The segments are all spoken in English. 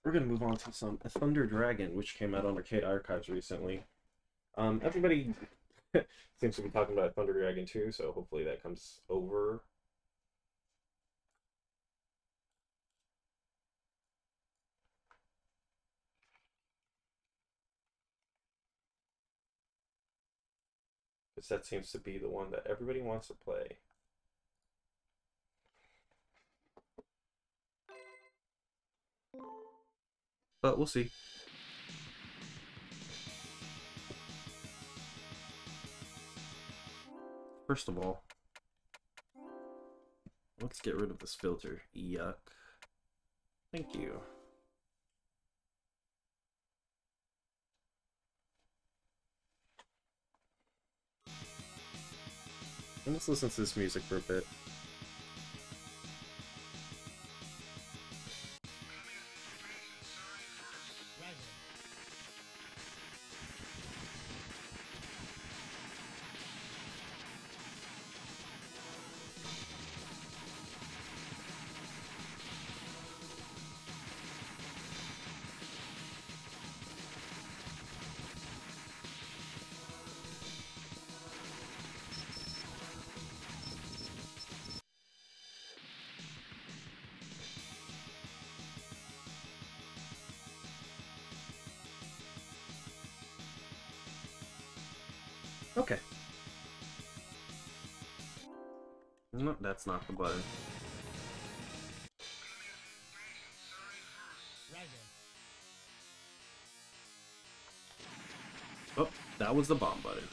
We're gonna move on to some Thunder Dragon, which came out on Arcade Archives recently. Everybody seems to be talking about Thunder Dragon 2, so hopefully that comes over. Because that seems to be the one that everybody wants to play. But we'll see. First of all, let's get rid of this filter. Yuck. Thank you. And let's listen to this music for a bit. Okay. No, that's not the button. Oh, that was the bomb button.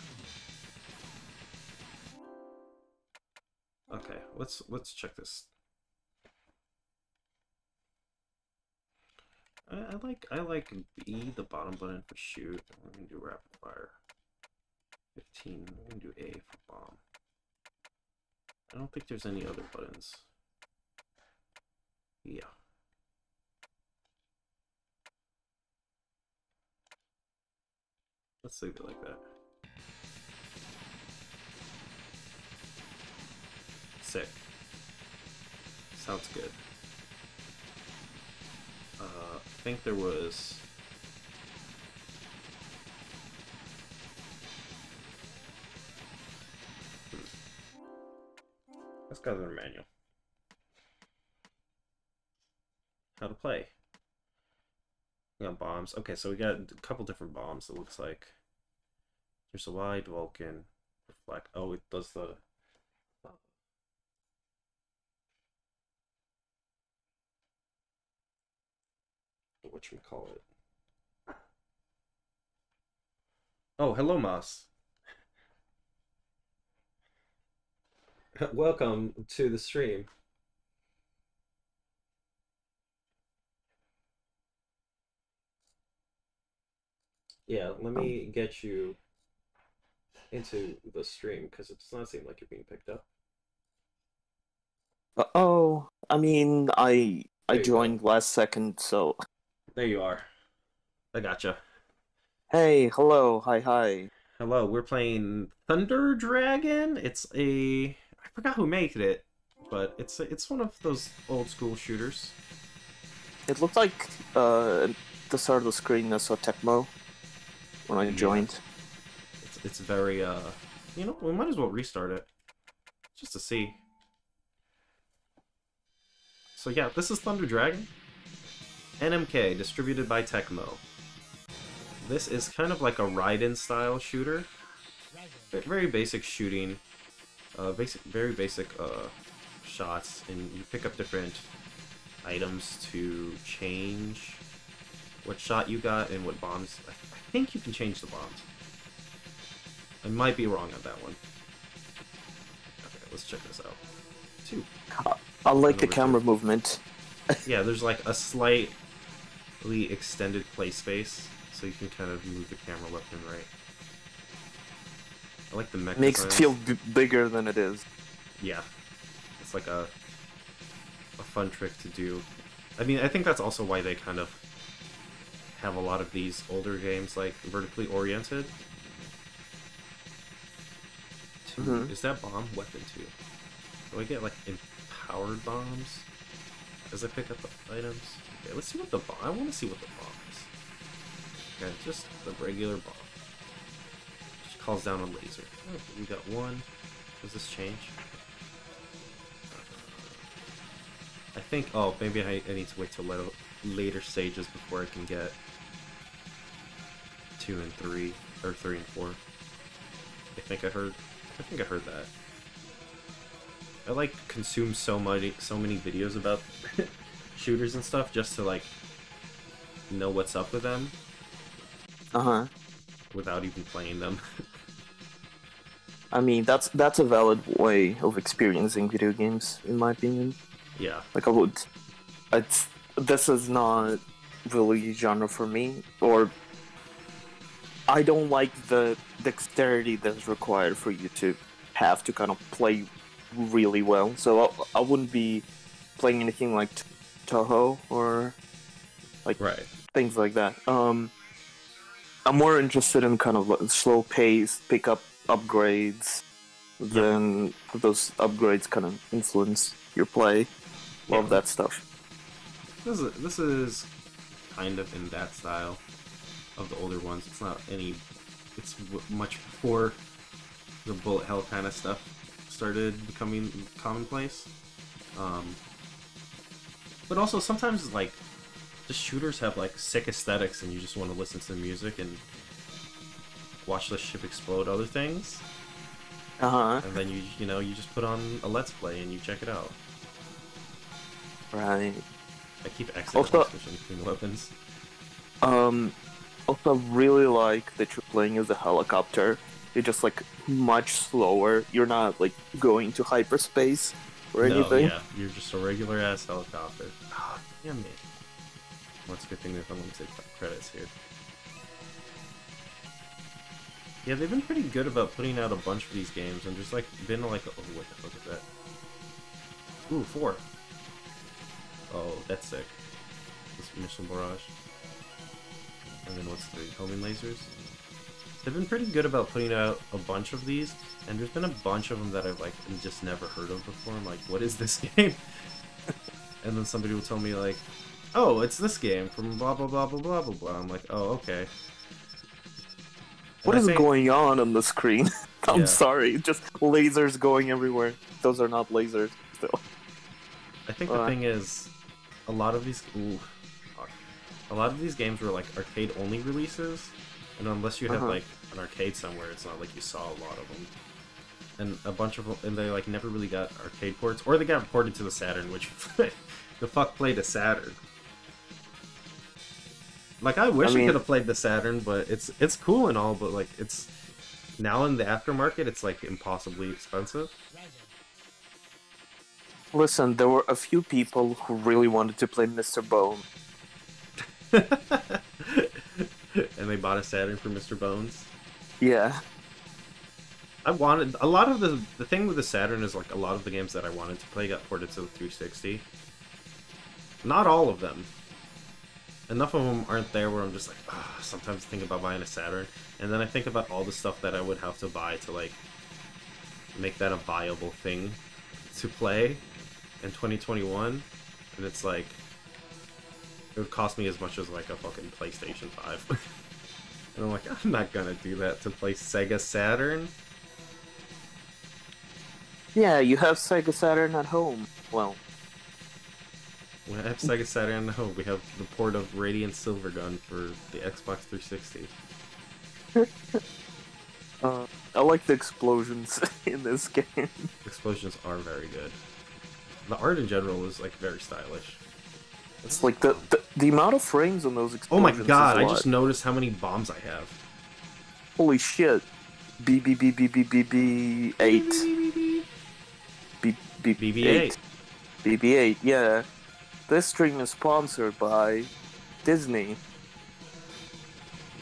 Okay, let's check this. I like B, the bottom button for shoot. We're gonna do rapid fire. 15. We're gonna do A for bomb. I don't think there's any other buttons. Yeah. Let's leave it like that. Sick. Sounds good. I think there was... Let's go to the manual. How to play. We got bombs. Okay, so we got a couple different bombs, it looks like. There's a wide Vulcan. Reflect. Oh, it does the... whatchamacallit. Oh, hello, Moss. Welcome to the stream. Yeah, let me get you into the stream because it does not seem like you're being picked up. Oh, I mean, I There you go. joined last second, so There you are. I gotcha. hey, hello, hi. Hello, we're playing Thunder Dragon. It's a... I forgot who made it, but it's one of those old school shooters. It looked like the start of the screen I saw Tecmo when I joined. It's very you know, we might as well restart it just to see. So yeah, this is Thunder Dragon. NMK, distributed by Tecmo. This is kind of like a Raiden style shooter. Very basic shooting. Very basic shots, and you pick up different items to change what shot you got and what bombs. I think you can change the bombs. I might be wrong on that one. Okay, let's check this out. 2. I like the camera movement. Yeah, there's like a slightly extended play space, so you can kind of move the camera left and right. I like the mech Makes it feel bigger than it is. Yeah, it's like a fun trick to do. I mean, I think that's also why they kind of have a lot of these older games like vertically oriented. Is that bomb weapon 2? Do I get like powered bombs as I pick up items. Okay, let's see what the bomb. I want to see what the bomb is. Okay, just the regular bomb. Just calls down a laser. Oh, we got one. Does this change? I think. Oh, maybe I need to wait till later stages before I can get 2 and 3 or 3 and 4. I think I heard that. I like consume so many videos about shooters and stuff just to like know what's up with them. Without even playing them. I mean, that's a valid way of experiencing video games, in my opinion. Yeah. Like this is not really genre for me, or I don't like the dexterity that's required for you to have to kind of play really well. So I wouldn't be playing anything like Toho or like things like that. I'm more interested in kind of like slow pace, pick up upgrades, then those upgrades kind of influence your play. Love that stuff. This is kind of in that style of the older ones. It's not any. It's much before the bullet hell kind of stuff started becoming commonplace. But also sometimes like the shooters have like sick aesthetics, and you just want to listen to the music and watch the ship explode other things. And then you just put on a let's play and you check it out. Right. I keep accidentally switching between weapons. Also really like that you're playing as a helicopter. You're just like much slower. You're not like going to hyperspace or anything. Yeah, you're just a regular ass helicopter. Ah, damn it. Well, it's a good thing that I'm gonna take credits here. Yeah, they've been pretty good about putting out a bunch of these games and just like been like, oh, what the fuck is that? Ooh, 4. Oh, that's sick. This missile barrage. And then what's 3? Homing lasers. They've been pretty good about putting out a bunch of these, and there's been a bunch of them that I've like just never heard of before. I'm like, what is this game? And then somebody will tell me like, oh, it's this game from blah blah blah blah blah blah blah. I'm like, oh, okay. What is going on the screen? I'm sorry, just lasers going everywhere. Those are not lasers, still. I think the thing is, a lot of these games were like arcade-only releases, and unless you have like an arcade somewhere, it's not like you saw a lot of them. And a bunch of them, and they like never really got arcade ports, or they got ported to the Saturn, which the fuck played a Saturn. Like, I wish I could have played the Saturn, but it's cool and all, but like it's now in the aftermarket, it's like impossibly expensive. Listen, there were a few people who really wanted to play Mr. Bone. And they bought a Saturn for Mr. Bones? Yeah. I wanted... A lot of the thing with the Saturn is, like, a lot of the games that I wanted to play got ported to the 360. Not all of them. Enough of them aren't there where I'm just like, sometimes I think about buying a Saturn. And then I think about all the stuff that I would have to buy to, like, make that a viable thing to play in 2021. And it's like... It would cost me as much as like a fucking PlayStation 5. And I'm like, I'm not gonna do that to play Sega Saturn. Yeah, you have Sega Saturn at home. Well, we have Sega Saturn at home. We have the port of Radiant Silvergun for the Xbox 360. I like the explosions in this game. Explosions are very good. The art in general is like very stylish. It's like the amount of frames on those explosions. Oh my god, I just noticed how many bombs I have. Holy shit. BB8. BB8. BB8, yeah. This stream is sponsored by Disney.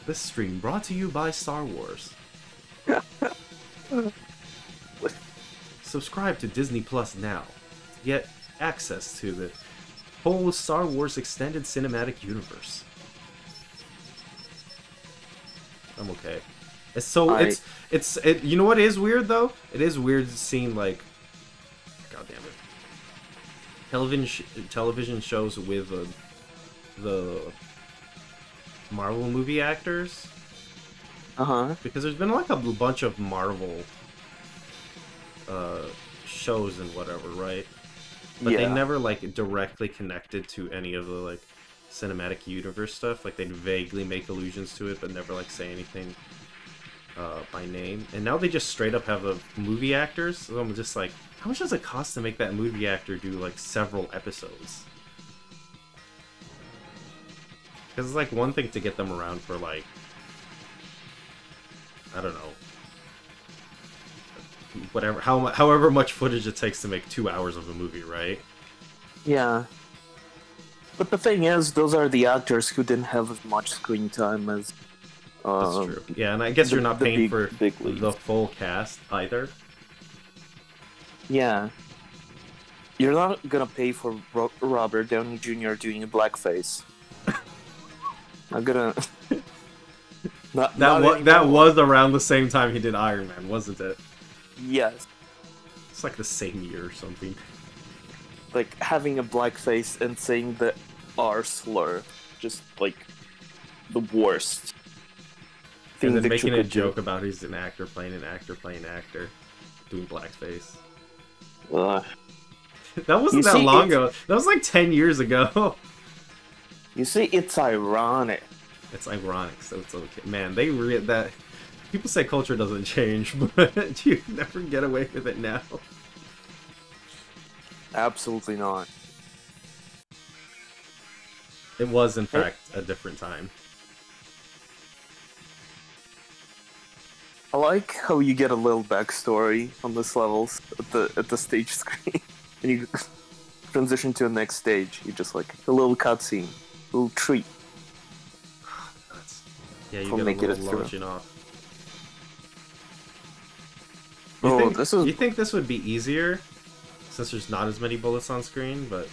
This stream brought to you by Star Wars. Subscribe to Disney Plus now to get access to the whole Star Wars extended cinematic universe. I'm okay. It's so you know what is weird though? It is weird seeing like, god damn it. television shows with the Marvel movie actors. Because there's been like a bunch of Marvel shows and whatever, right? But they never like directly connected to any of the like cinematic universe stuff. Like they'd vaguely make allusions to it, but never like say anything by name. And now they just straight up have the movie actors. So I'm just like, how much does it cost to make that movie actor do like several episodes? Because it's like one thing to get them around for like, I don't know, whatever, however much footage it takes to make 2 hours of a movie, right? Yeah. But the thing is, those are the actors who didn't have as much screen time as... That's true. Yeah, and I guess you're not paying for big the full cast either. Yeah. You're not gonna pay for Robert Downey Jr. doing a blackface. I'm gonna... That was around the same time he did Iron Man, wasn't it? Yes. It's like the same year or something. Like, having a blackface and saying the R slur. Just, like, the worst. And then making a joke about he's an actor playing an actor playing an actor. Doing blackface. That wasn't that long ago. That was like 10 years ago. You see, it's ironic. It's ironic, so it's okay. Man, that... People say culture doesn't change, but you never get away with it now. Absolutely not. It was, in fact, a different time. I like how you get a little backstory on this levels at the stage screen. And you transition to the next stage. You just like a little cutscene, a little treat. Yeah, you get a little launching off. You think this would be easier since there's not as many bullets on screen, but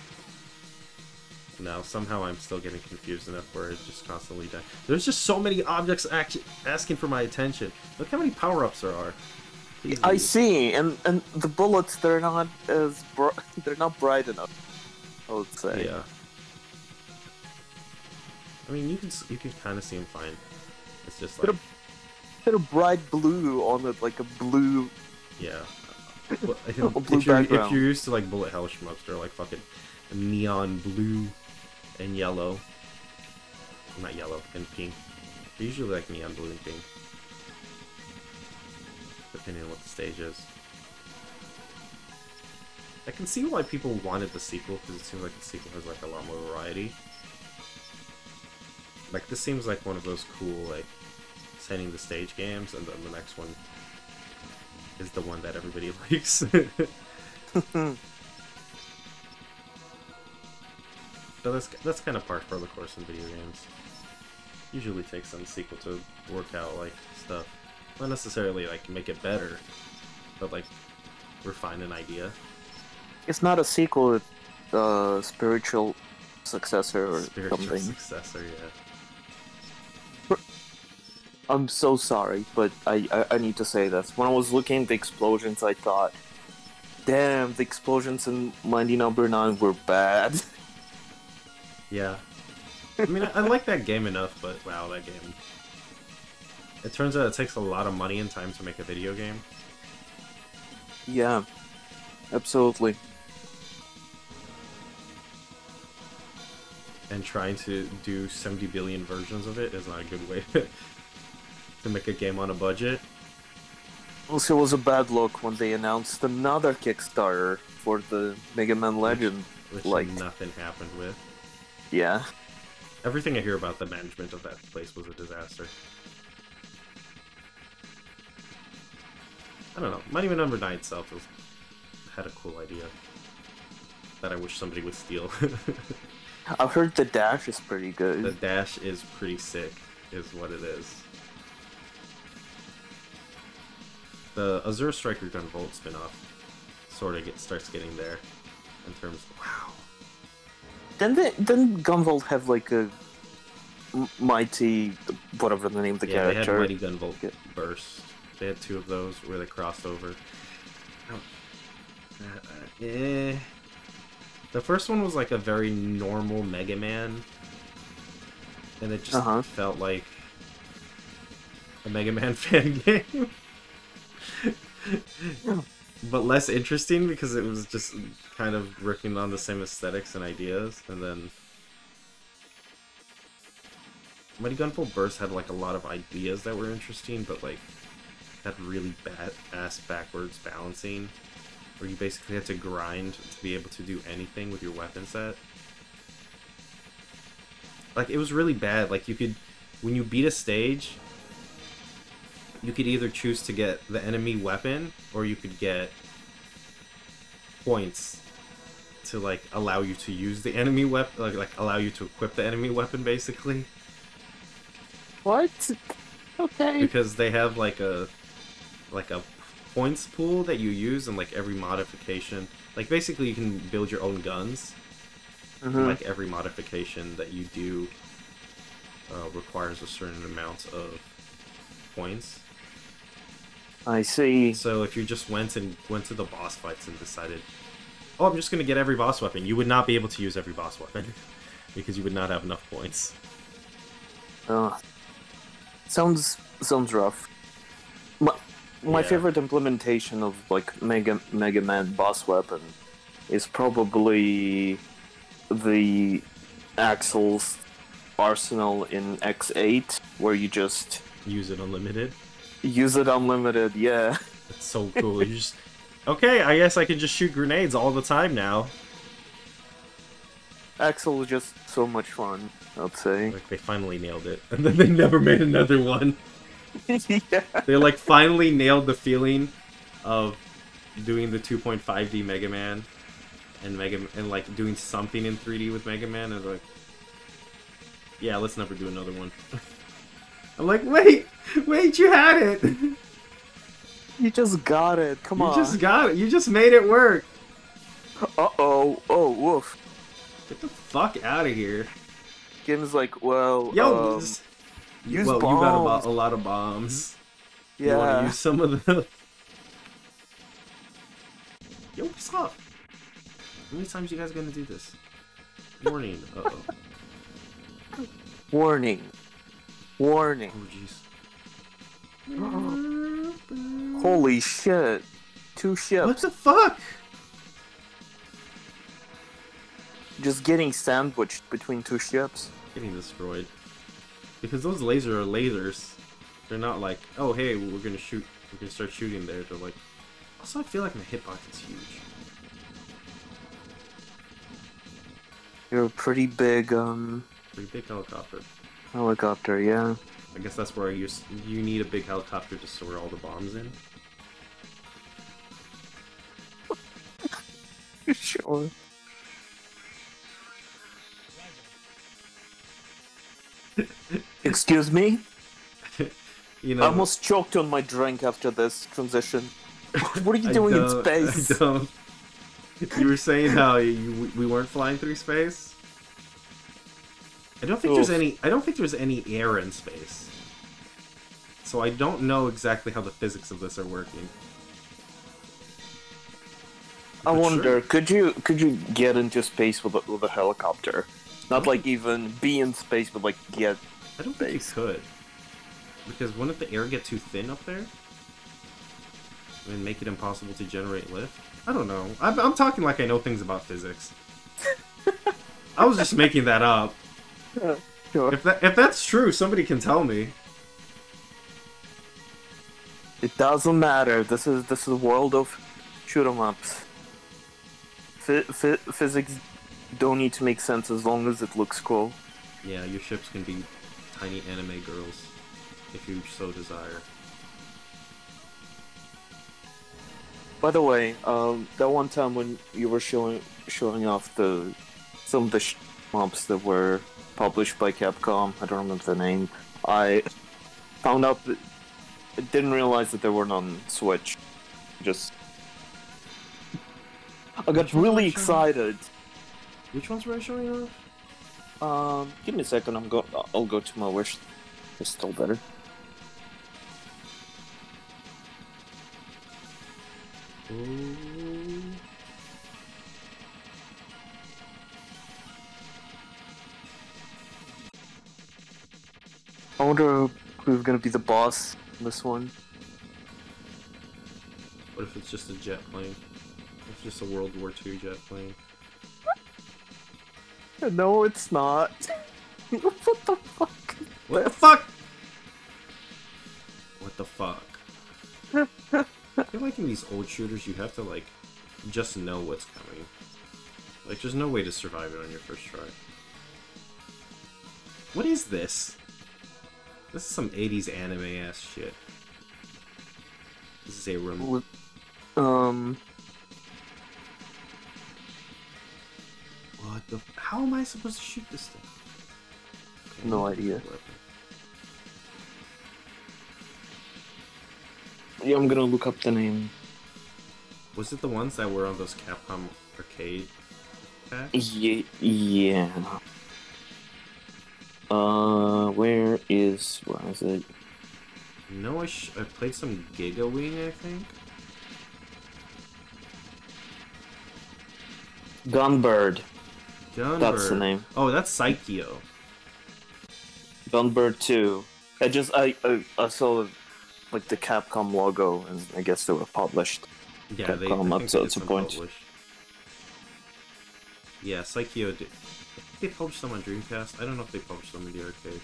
no, somehow I'm still getting confused enough where it's just constantly dying. There's just so many objects asking for my attention. Look how many power-ups there are. Please I see, and the bullets, they're not bright enough, I would say. Yeah. I mean, you can kind of see them fine. It's just like hit a bright blue on it, like a blue. Yeah. Blue if you're used to like bullet hell shmups, they're like fucking neon blue and yellow. Not yellow and pink. They're usually like neon blue and pink, depending on what the stage is. I can see why people wanted the sequel, because it seems like the sequel has like a lot more variety. Like this seems like one of those cool like setting the stage games, and then the next one is the one that everybody likes. So that's kind of par for the course in video games. Usually takes some sequel to work out like stuff, not necessarily like make it better, but like refine an idea. It's not a sequel; it's a spiritual successor or something. Successor, yeah. I'm so sorry, but I need to say this. When I was looking at the explosions, I thought, damn, the explosions in Mighty Number 9 were bad. Yeah. I mean, I like that game enough, but wow, that game. It turns out it takes a lot of money and time to make a video game. Yeah, absolutely. And trying to do 70 billion versions of it is not a good way to make a game on a budget. Also, it was a bad look when they announced another Kickstarter for the Mega Man Legend. Which like nothing happened with. Yeah. Everything I hear about the management of that place was a disaster. I don't know. Mighty Number 9 itself had a cool idea that I wish somebody would steal. I've heard the dash is pretty good. The dash is pretty sick, is what it is. The Azure Striker Gunvolt spin-off sort of starts getting there in terms of, wow. Didn't Gunvolt have like a mighty, whatever the name of the character? Yeah, they had Mighty Gunvolt Burst. They had two of those where they crossed over. The first one was like a very normal Mega Man, and it just felt like a Mega Man fan game. But less interesting because it was just kind of riffing on the same aesthetics and ideas, and then Mighty Gunvolt Burst had like a lot of ideas that were interesting, but like had really bad-ass backwards balancing, where you basically had to grind to be able to do anything with your weapon set. Like, it was really bad. Like, you could, when you beat a stage, you could either choose to get the enemy weapon, or you could get points to, like, allow you to use the enemy weapon, like allow you to equip the enemy weapon, basically. What? Okay. Because they have, like a points pool that you use in, like, every modification. Like, basically, you can build your own guns. Like, every modification that you do requires a certain amount of points. I see. So if you just went to the boss fights and decided, oh, I'm just gonna get every boss weapon, you would not be able to use every boss weapon because you would not have enough points. Sounds rough. My favorite implementation of like Mega Man boss weapon is probably the Axel's arsenal in X8, where you just use it unlimited. Use it unlimited, yeah. It's so cool. You just, okay, I guess I can just shoot grenades all the time now. Axel is just so much fun, I'd say. Like, they finally nailed it, and then they never made another one. Yeah. They, like, finally nailed the feeling of doing the 2.5D Mega Man and like doing something in 3D with Mega Man, and like, yeah, let's never do another one. I'm like, wait, you had it. You just got it. Come on. You just got it. You just made it work. Uh-oh. Oh, woof. Get the fuck out of here. Game's like, well, yo, use well, bombs. You got a lot of bombs. Yeah. You want to use some of the... Yo, what's up? How many times you guys gonna do this? Warning. Uh-oh. Warning. Warning. Oh, jeez. Holy shit. 2 ships. What the fuck? Just getting sandwiched between 2 ships. Getting destroyed. Because those lasers are lasers. They're not like, oh hey, we're gonna start shooting there. They're like, also I feel like my hitbox is huge. You're a pretty big, Pretty big helicopter. Helicopter, yeah. I guess that's where you need a big helicopter to store all the bombs in. Sure. Excuse me? You know, I almost choked on my drink after this transition. What are you doing in space? I don't. You were saying how we weren't flying through space? I don't think there's any. I don't think there's any air in space. So I don't know exactly how the physics of this are working. I wonder, sure. could you get into space with a helicopter? Not like even be in space, but like get. I don't think you could, because wouldn't the air get too thin up there and make it impossible to generate lift? I don't know. I'm talking like I know things about physics. I was just making that up. Sure. If that's true, somebody can tell me. It doesn't matter. This is a world of shoot 'em ups. Physics don't need to make sense as long as it looks cool. Yeah, your ships can be tiny anime girls if you so desire. By the way, that one time when you were showing off some of the mobs that were published by Capcom, I don't remember the name. I found out that I didn't realize that they weren't on Switch. I got really excited. Which ones were I showing off? Give me a second. I'll go to my wish. It's still better. Ooh. I wonder who's gonna be the boss in this one. What if it's just a jet plane? It's just a World War II jet plane. No, it's not. What the fuck? What the fuck? What the fuck? I feel like in these old shooters you have to like just know what's coming. Like there's no way to survive it on your first try. What is this? This is some 80s anime ass shit. This is a room. What the? How am I supposed to shoot this thing? Okay, No idea. Yeah, I'm gonna look up the name. Was it the ones that were on those Capcom arcade packs? Yeah. Where is it? No, I played some Giga Wing, I think. Gunbird. Gunbird. That's the name. Oh, that's Psycho. Gunbird 2. I saw like the Capcom logo, and I guess they were published. Yeah, Capcom I think they episodes did some at point. published. Yeah, Psycho did. I think they published them on Dreamcast. I don't know if they published them in the arcade.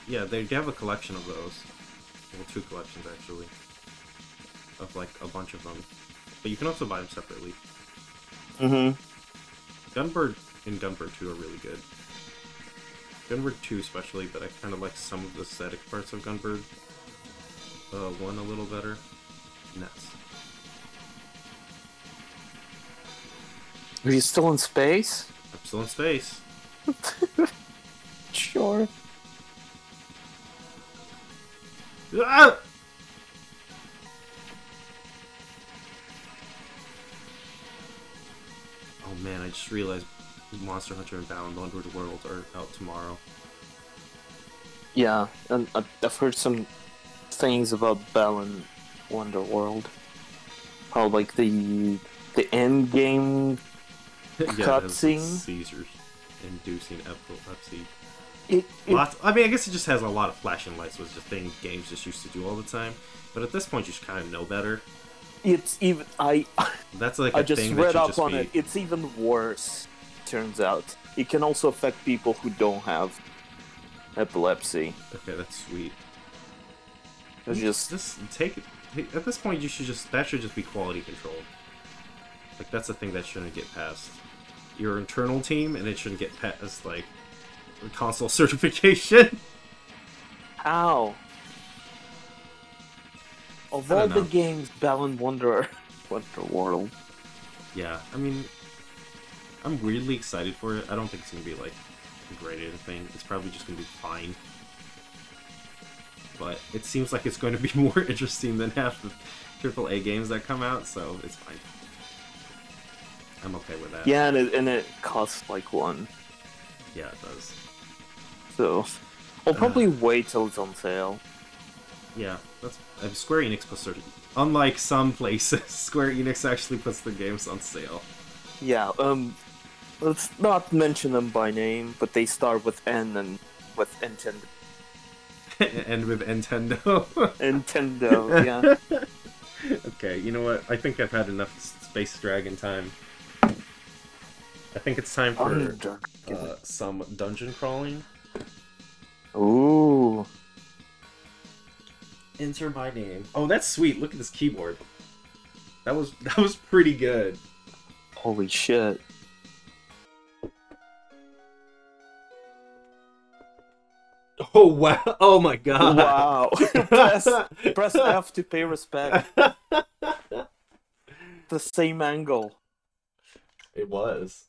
Yeah, they have a collection of those. Well, 2 collections actually. Of like a bunch of them. But you can also buy them separately. Mm-hmm. Gunbird and Gunbird 2 are really good. Gunbird 2 especially, but I kind of like some of the aesthetic parts of Gunbird 1 a little better. Nuts. Are you still in space? I'm still in space. Sure. Ah! Oh man, I just realized Monster Hunter and Balan Wonderworld are out tomorrow. Yeah, and I've heard some things about Balan Wonderworld. How like the end game Yeah, cutscene. Seizures inducing epilepsy. It I mean, I guess it just has a lot of flashing lights, which is a thing games just used to do all the time. But at this point, you just kind of know better. it's even That's like I a just thing read that up should just on be... it. It's even worse. Turns out it can also affect people who don't have epilepsy. Okay, that's sweet. It's just At this point, that should just be quality control. Like that's a thing that shouldn't get past your internal team, and it shouldn't get past like console certification. how. Of I all don't the know. games, Balan Wonderworld. Yeah, I mean, I'm weirdly excited for it. I don't think it's gonna be like great or anything. It's probably just gonna be fine. But it seems like it's going to be more interesting than half the AAA games that come out, so it's fine. I'm okay with that. Yeah, and it costs like one. Yeah, it does. So I'll probably wait till it's on sale. Yeah, that's Square Enix puts their... Unlike some places, Square Enix actually puts their games on sale. Yeah, let's not mention them by name, but they start with N and with Nintendo. And with Nintendo. Nintendo, yeah. Okay, you know what? I think I've had enough Space Dragon time. I think it's time for some dungeon crawling. Ooh. Enter my name. Oh, that's sweet. Look at this keyboard. That was pretty good. Holy shit. Oh wow! Oh my god! Wow. press F to pay respect. The same angle. It was.